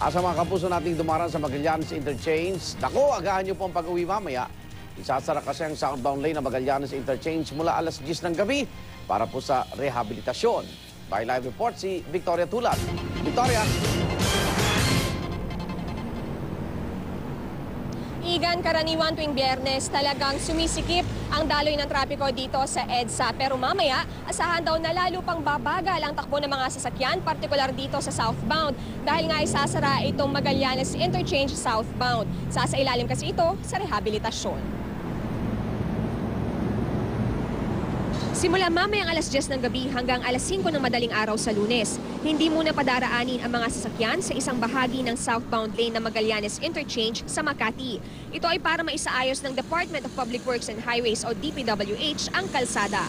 Sa mga kapuso nating dumarang sa Magallanes Interchange, naku, agahan niyo po ang pag-uwi mamaya. Isasara kasi ang southbound lane ng Magallanes Interchange mula alas 10 ng gabi para po sa rehabilitasyon. By live report si Victoria Tulat. Victoria! Igan, karaniwan tuwing Biyernes talagang sumisikip ang daloy ng trapiko dito sa EDSA. Pero mamaya, asahan daw na lalo pang babagal ang takbo ng mga sasakyan, partikular dito sa southbound. Dahil nga isasara itong Magallanes Interchange southbound. Sasailalim kasi ito sa rehabilitasyon. Simula mamayang alas 10 ng gabi hanggang alas 5 ng madaling araw sa Lunes, hindi muna padaraanin ang mga sasakyan sa isang bahagi ng southbound lane ng Magallanes Interchange sa Makati. Ito ay para maisaayos ng Department of Public Works and Highways o DPWH ang kalsada.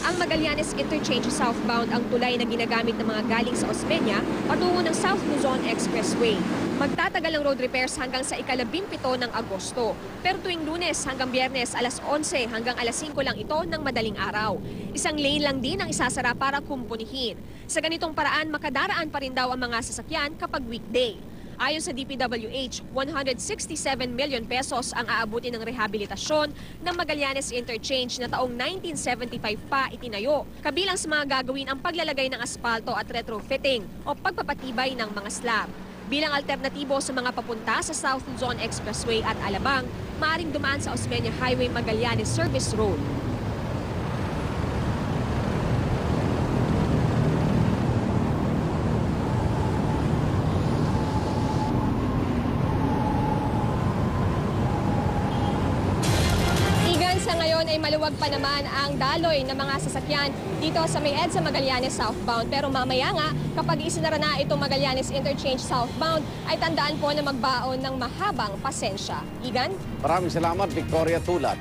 Ang Magallanes Interchange southbound ang tulay na ginagamit ng mga galing sa Osmeña patungo ng South Luzon Expressway. Magtatagal ang road repairs hanggang sa ika-17 ng Agosto. Pero tuwing Lunes hanggang Biyernes alas 11 hanggang alas 5 lang ito ng madaling araw. Isang lane lang din ang isasara para kumpunihin. Sa ganitong paraan, makadaraan pa rin daw ang mga sasakyan kapag weekday. Ayon sa DPWH, 167 million pesos ang aabutin ng rehabilitasyon ng Magallanes Interchange na taong 1975 pa itinayo. Kabilang sa mga gagawin ang paglalagay ng asfalto at retrofitting o pagpapatibay ng mga slab. Bilang alternatibo sa mga papunta sa South Luzon Expressway at Alabang, maaaring dumaan sa Osmeña Highway Magallanes Service Road. Sa ngayon ay maluwag pa naman ang daloy ng mga sasakyan dito sa may EDSA Magallanes southbound. Pero mamaya nga, kapag isinara na itong Magallanes Interchange southbound, ay tandaan po na magbaon ng mahabang pasensya. Igan? Maraming salamat, Victoria Tulat.